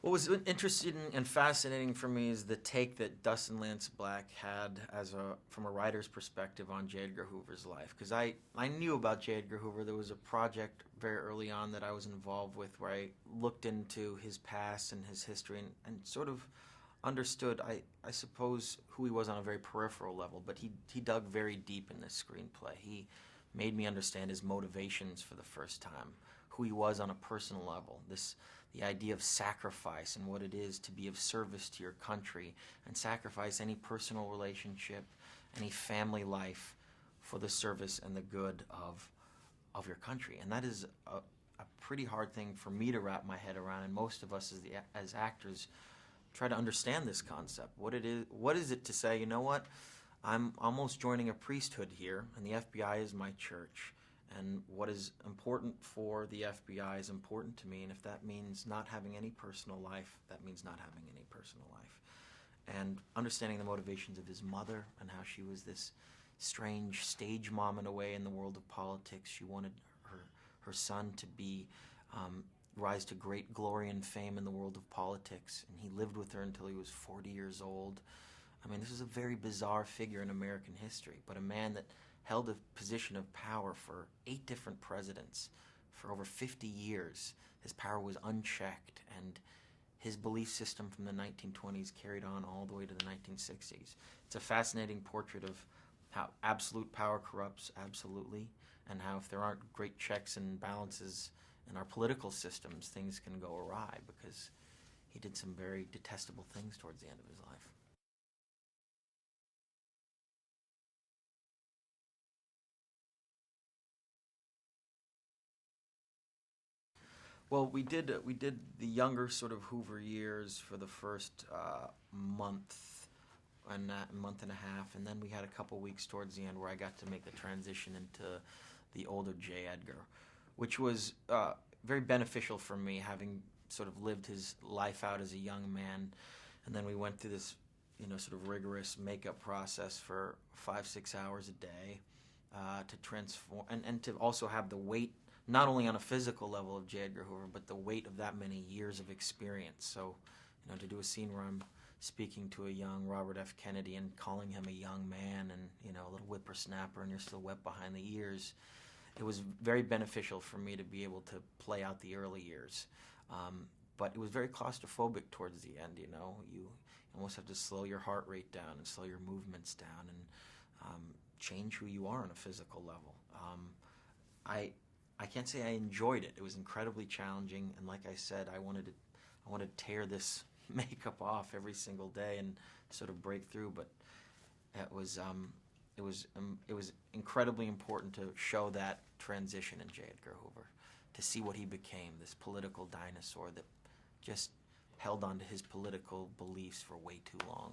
What was interesting and fascinating for me is the take that Dustin Lance Black had from a writer's perspective on J. Edgar Hoover's life. Because I knew about J. Edgar Hoover. There was a project very early on that I was involved with where I looked into his past and his history and sort of understood, I suppose, who he was on a very peripheral level. But he dug very deep in this screenplay. He made me understand his motivations for the first time, who he was on a personal level, the idea of sacrifice and what it is to be of service to your country and sacrifice any personal relationship, any family life for the service and the good of your country. And that is a pretty hard thing for me to wrap my head around, and most of us as actors try to understand this concept. What is it to say, you know what, I'm almost joining a priesthood here, and the FBI is my church. And what is important for the FBI is important to me, and if that means not having any personal life, that means not having any personal life. And understanding the motivations of his mother and how she was this strange stage mom in a way in the world of politics. She wanted her son to be rise to great glory and fame in the world of politics, and he lived with her until he was 40 years old. I mean, this is a very bizarre figure in American history, but a man that held a position of power for 8 different presidents for over 50 years. His power was unchecked, and his belief system from the 1920s carried on all the way to the 1960s. It's a fascinating portrait of how absolute power corrupts absolutely, and how if there aren't great checks and balances in our political systems, things can go awry, because he did some very detestable things towards the end of his life. Well, we did the younger sort of Hoover years for the first month and a half, and then we had a couple weeks towards the end where I got to make the transition into the older J. Edgar, which was very beneficial for me, having sort of lived his life out as a young man, and then we went through this, sort of rigorous makeup process for 5-6 hours a day to transform and to also have the weight, not only on a physical level of J. Edgar Hoover, but the weight of that many years of experience. So, to do a scene where I'm speaking to a young Robert F. Kennedy and calling him a young man and, a little whippersnapper, and you're still wet behind the ears, it was very beneficial for me to be able to play out the early years. But it was very claustrophobic towards the end, You almost have to slow your heart rate down and slow your movements down and change who you are on a physical level. I can't say I enjoyed it. It was incredibly challenging, and like I said, I wanted to tear this makeup off every single day and sort of break through. But it was incredibly important to show that transition in J. Edgar Hoover, to see what he became, this political dinosaur that just held on to his political beliefs for way too long.